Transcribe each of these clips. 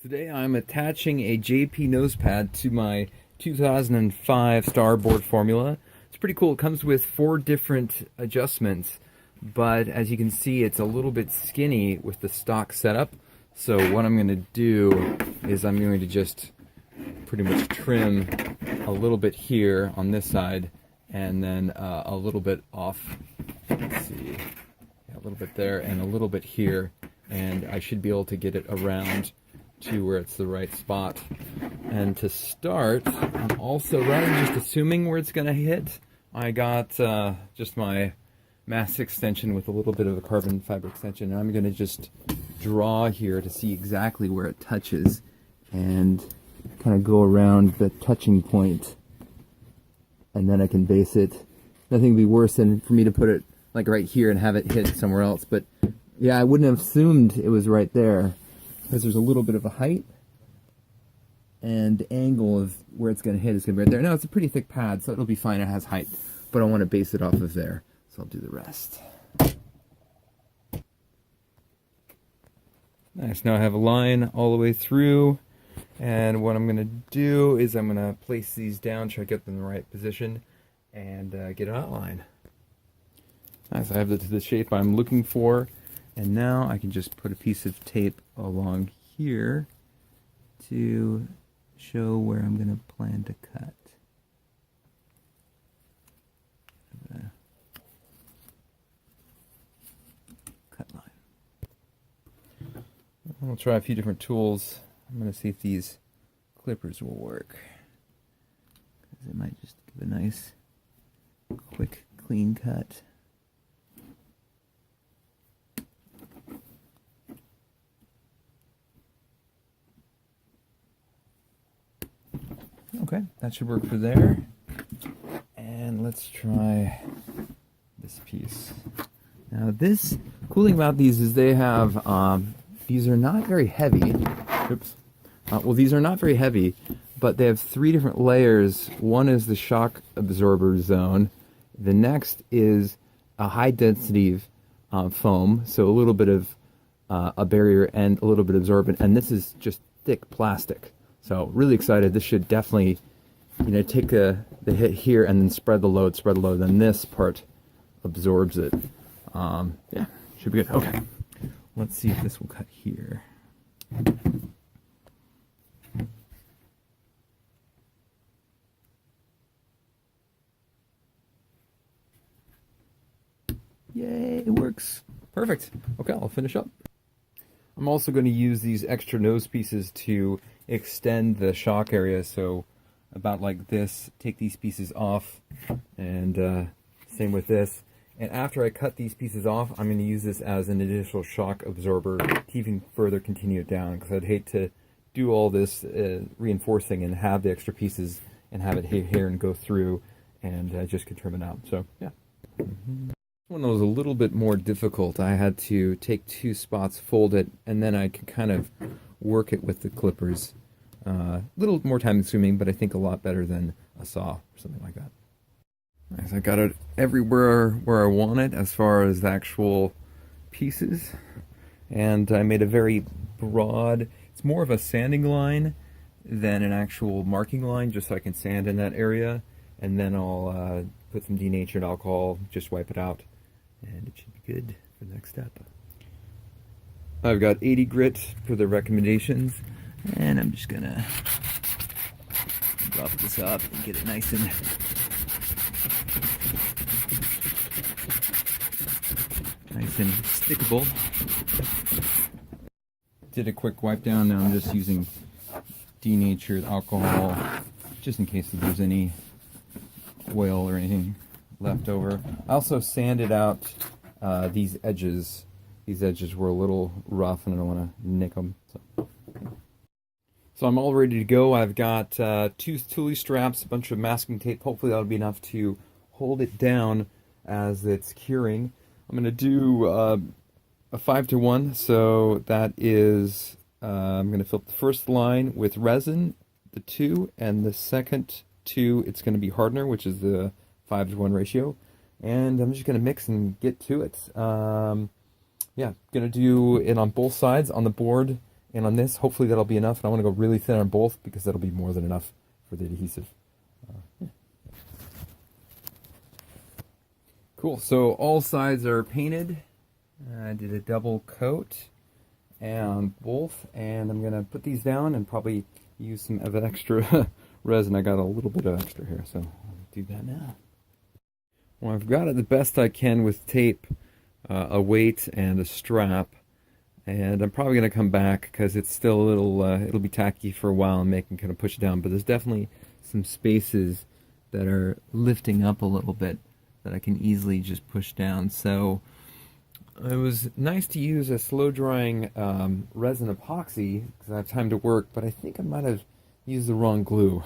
Today I'm attaching a JP nosepad to my 2005 Starboard Formula. It's pretty cool. It comes with 4 different adjustments, but as you can see, it's a little bit skinny with the stock setup. So what I'm going to do is I'm going to just pretty much trim a little bit here on this side, and then a little bit off. Let's see, a little bit there and a little bit here, and I should be able to get it around to where it's the right spot. And to start, I'm also, rather than just assuming where it's going to hit, I got just my mass extension with a little bit of a carbon fiber extension, and I'm going to just draw here to see exactly where it touches and kind of go around the touching point, and then I can base it. Nothing would be worse than for me to put it like right here and have it hit somewhere else, but yeah, I wouldn't have assumed it was right there, because there's a little bit of a height and angle of where it's going to hit is going to be right there. Now, it's a pretty thick pad, so it'll be fine. It has height, but I want to base it off of there, so I'll do the rest. Nice. Now I have a line all the way through, and what I'm going to do is I'm going to place these down, try to get them in the right position, and get an outline. Nice. I have it to the shape I'm looking for. And now I can just put a piece of tape along here to show where I'm going to plan to cut. Cut line. I'll try a few different tools. I'm going to see if these clippers will work, because they might just give a nice, quick, clean cut. Okay, that should work for there. And let's try this piece. Now, this cool thing about these is they have these are not very heavy. Oops. Well, these are not very heavy, but they have 3 different layers. One is the shock absorber zone. The next is a high density foam, so a little bit of a barrier and a little bit absorbent. And this is just thick plastic. So really excited. This should definitely, take the hit here and then spread the load. Then this part absorbs it. Yeah, should be good. Okay, let's see if this will cut here. Yay, it works. Perfect. Okay, I'll finish up. I'm also going to use these extra nose pieces to extend the shock area, so about like this. Take these pieces off, and same with this. And after I cut these pieces off, I'm going to use this as an additional shock absorber to even further continue it down, because I'd hate to do all this reinforcing and have the extra pieces and have it hit here and go through, and just could trim it out. So yeah. One that was a little bit more difficult. I had to take 2 spots, fold it, and then I could kind of work it with the clippers. A little more time consuming, but I think a lot better than a saw or something like that. Nice. I got it everywhere where I want it as far as the actual pieces, and I made a very broad, it's more of a sanding line than an actual marking line, just so I can sand in that area, and then I'll put some denatured alcohol, just wipe it out, and it should be good for the next step. I've got 80 grit for the recommendations, and I'm just gonna drop this up and get it nice and stickable. Did a quick wipe down. Now I'm just using denatured alcohol, just in case there's any oil or anything left over. I also sanded out these edges. These edges were a little rough, and I don't want to nick them. So I'm all ready to go. I've got 2 Thule straps, a bunch of masking tape. Hopefully that'll be enough to hold it down as it's curing. I'm going to do a 5-to-1. So that is, I'm going to fill up the first line with resin, the 2, and the second 2, it's going to be hardener, which is the 5-to-1 ratio. And I'm just going to mix and get to it. Yeah, going to do it on both sides on the board And on this, hopefully that'll be enough. And I want to go really thin on both because that'll be more than enough for the adhesive. Yeah. Cool, so all sides are painted. I did a double coat and both, and I'm gonna put these down and probably use some of that extra resin. I got a little bit of extra here, so I'll do that now. Well, I've got it the best I can with tape, a weight and a strap, and I'm probably gonna come back because it's still a little, it'll be tacky for a while and make me kind of push it down, but there's definitely some spaces that are lifting up a little bit that I can easily just push down. So it was nice to use a slow drying resin epoxy because I have time to work, but I think I might have used the wrong glue.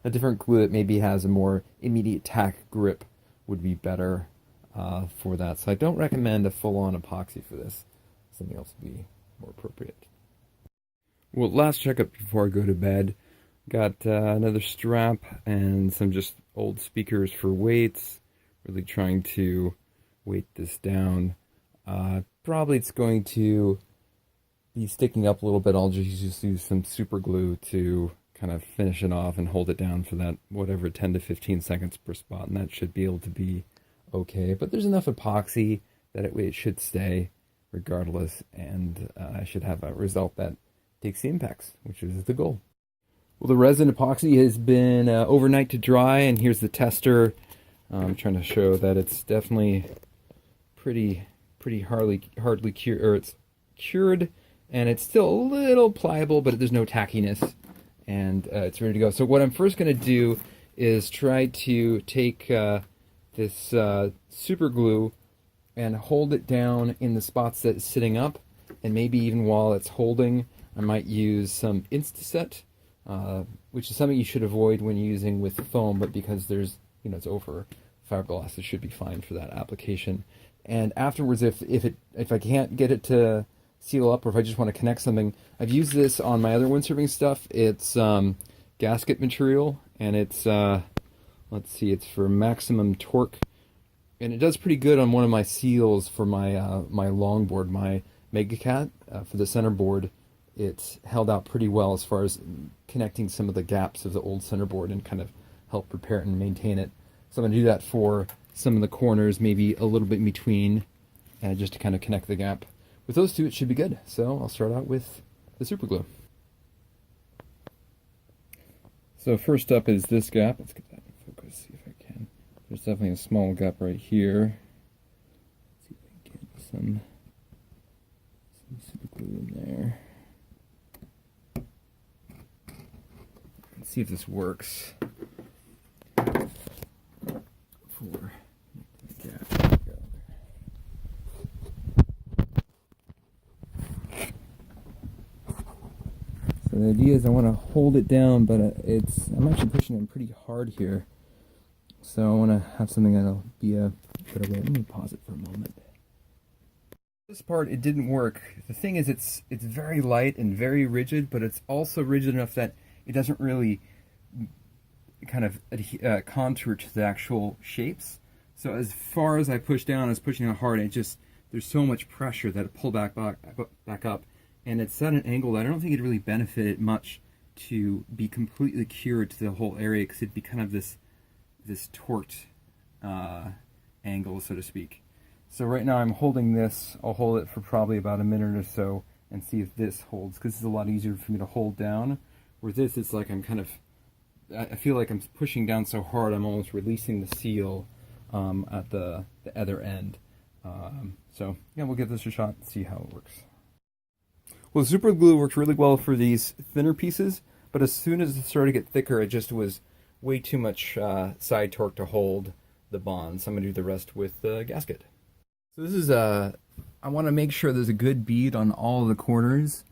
A different glue that maybe has a more immediate tack grip would be better for that. So I don't recommend a full-on epoxy for this. Something else would be more appropriate. Well, last checkup before I go to bed. Got another strap and some just old speakers for weights. Really trying to weight this down. Probably it's going to be sticking up a little bit. I'll just use some super glue to kind of finish it off and hold it down for that whatever 10 to 15 seconds per spot, and that should be able to be okay. But there's enough epoxy that it should stay regardless, and I should have a result that takes the impacts, which is the goal. Well, the resin epoxy has been overnight to dry, and here's the tester. I'm trying to show that it's definitely pretty hardly cured, or it's cured, and it's still a little pliable, but there's no tackiness, and it's ready to go. So what I'm first going to do is try to take this super glue and hold it down in the spots that it's sitting up, and maybe even while it's holding, I might use some Instaset, which is something you should avoid when using with foam, but because there's, it's over fiberglass, it should be fine for that application. And afterwards, if I can't get it to seal up, or if I just want to connect something, I've used this on my other windsurfing stuff. It's gasket material, and it's let's see, it's for maximum torque, and it does pretty good on one of my seals for my my longboard, my Megacat, for the centerboard. It's held out pretty well as far as connecting some of the gaps of the old centerboard and kind of help repair it and maintain it. So I'm going to do that for some of the corners, maybe a little bit in between, just to kind of connect the gap. With those two, it should be good. So I'll start out with the super glue. So first up is this gap. Let's get that in focus, see if I can. There's definitely a small gap right here. Let's see if I can get some super glue in there. Let's see if this works. For the gap. So the idea is I want to hold it down, but I'm actually pushing it pretty hard here. So I want to have something that'll be a better way. Let me pause it for a moment. This part, it didn't work. The thing is, it's very light and very rigid, but it's also rigid enough that it doesn't really kind of contour to the actual shapes. So as far as I push down, I was pushing it hard, and there's so much pressure that it pulled back up, and it's at an angle that I don't think it really benefited much to be completely cured to the whole area, because it'd be kind of this torqued angle, so to speak. So right now I'm holding this. I'll hold it for probably about a minute or so and see if this holds, because it's a lot easier for me to hold down. Where this, it's like I feel like I'm pushing down so hard I'm almost releasing the seal at the other end. So yeah, we'll give this a shot and see how it works. Well, the super glue works really well for these thinner pieces, but as soon as it started to get thicker, it just was way too much side torque to hold the bond. So I'm going to do the rest with the gasket. So this is I want to make sure there's a good bead on all of the corners,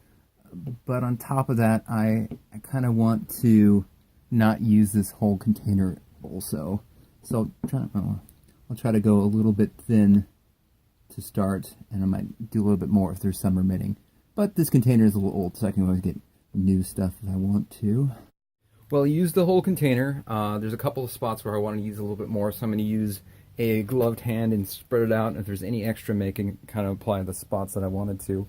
but on top of that, I kind of want to not use this whole container also. So I'll try to go a little bit thin to start, and I might do a little bit more if there's some remaining. But this container is a little old, so I can always get new stuff if I want to. Well, I used the whole container. There's a couple of spots where I want to use a little bit more, so I'm going to use a gloved hand and spread it out. And if there's any extra, I can kind of apply the spots that I wanted to.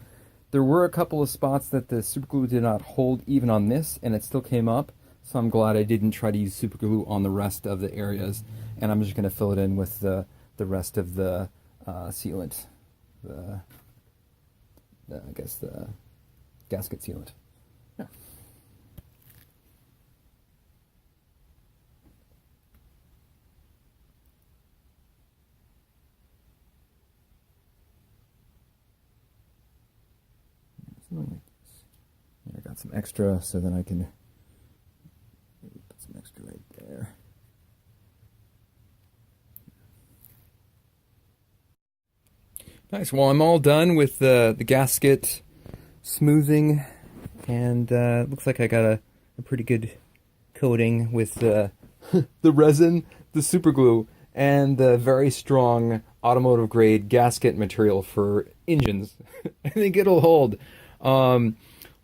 There were a couple of spots that the super glue did not hold even on this, and it still came up. So I'm glad I didn't try to use super glue on the rest of the areas. And I'm just going to fill it in with the rest of the sealant. I guess the gasket sealant. Yeah. Something like this. Yeah, I got some extra, so then I can put some extra right there. Nice. Well, I'm all done with the gasket smoothing, and looks like I got a pretty good coating with the the resin, the super glue, and the very strong automotive grade gasket material for engines. I think it'll hold.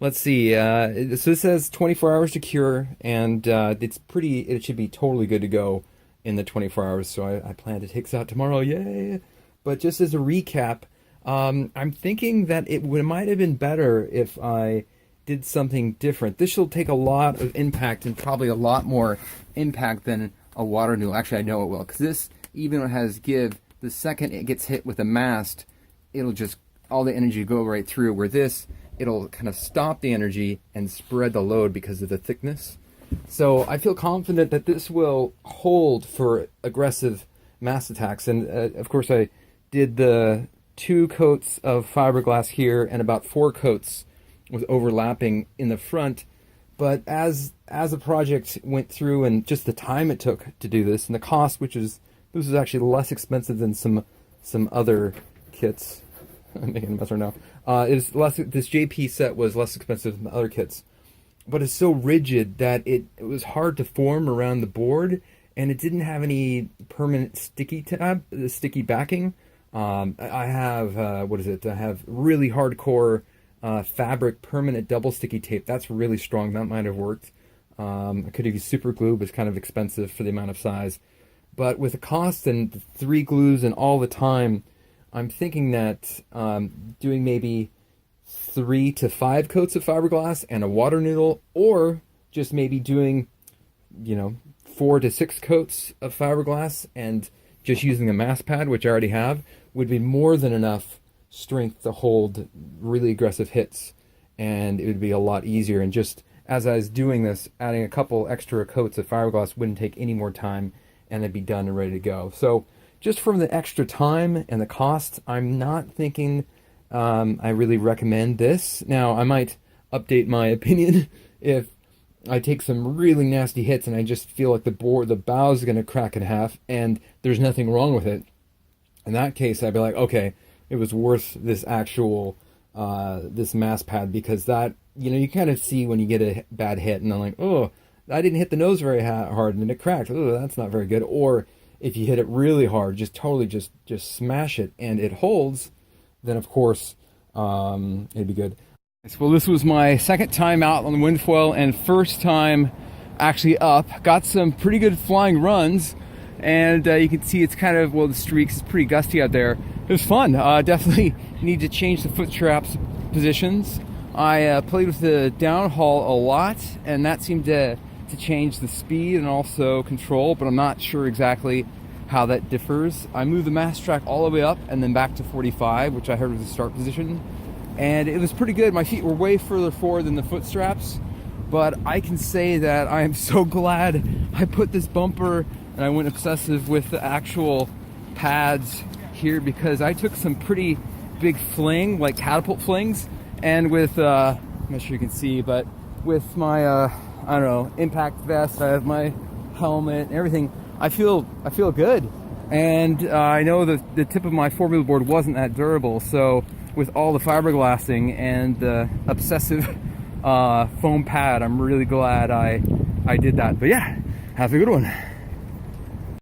Let's see. So this says 24 hours to cure, and it should be totally good to go in the 24 hours. So I plan to take this out tomorrow. Yay! But just as a recap, I'm thinking that it might have been better if I did something different. This will take a lot of impact, and probably a lot more impact than a water noodle. Actually, I know it will, because this, even though it has give, the second it gets hit with a mast, it'll just, all the energy go right through, where this, it'll kind of stop the energy and spread the load because of the thickness. So I feel confident that this will hold for aggressive mast attacks. And of course, I did the 2 coats of fiberglass here and about 4 coats with overlapping in the front. But as the project went through, and just the time it took to do this, and the cost, this is actually less expensive than some other kits. I'm making a mess right now. This JP set was less expensive than the other kits, but it's so rigid that it was hard to form around the board, and it didn't have any permanent sticky backing. I have what is it? I have really hardcore fabric permanent double sticky tape. That's really strong. That might have worked. I could have used super glue, but it's kind of expensive for the amount of size. But with the cost and the 3 glues and all the time, I'm thinking that doing maybe 3 to 5 coats of fiberglass and a water noodle, or just maybe doing, 4 to 6 coats of fiberglass and just using a mast pad, which I already have, would be more than enough strength to hold really aggressive hits, and it would be a lot easier. And just as I was doing this, adding a couple extra coats of fiberglass wouldn't take any more time, and it'd be done and ready to go. So just from the extra time and the cost, I'm not thinking I really recommend this. Now, I might update my opinion if I take some really nasty hits and I just feel like the bow is going to crack in half and there's nothing wrong with it. In that case, I'd be like, okay, it was worth this actual, this mast pad, because that, you kind of see when you get a bad hit and I'm like, oh, I didn't hit the nose very hard and it cracked. Oh, that's not very good. Or if you hit it really hard, just totally just smash it and it holds, then of course it'd be good. Well, this was my second time out on the Windfoil and first time actually up. Got some pretty good flying runs, and you can see it's kind of, the streaks, it's pretty gusty out there. It was fun. Definitely need to change the foot straps positions. I played with the downhaul a lot, and that seemed to change the speed and also control, but I'm not sure exactly how that differs. I moved the mast track all the way up and then back to 45, which I heard was the start position, and it was pretty good. My feet were way further forward than the foot straps, but I can say that I am so glad I put this bumper and I went obsessive with the actual pads here, because I took some pretty big fling, like catapult flings, and with I'm not sure you can see, but with my I don't know, impact vest, I have my helmet and everything, I feel good. And I know that the tip of my 4-wheel board wasn't that durable, so with all the fiberglassing and the obsessive foam pad, I'm really glad I did that. But yeah, have a good one.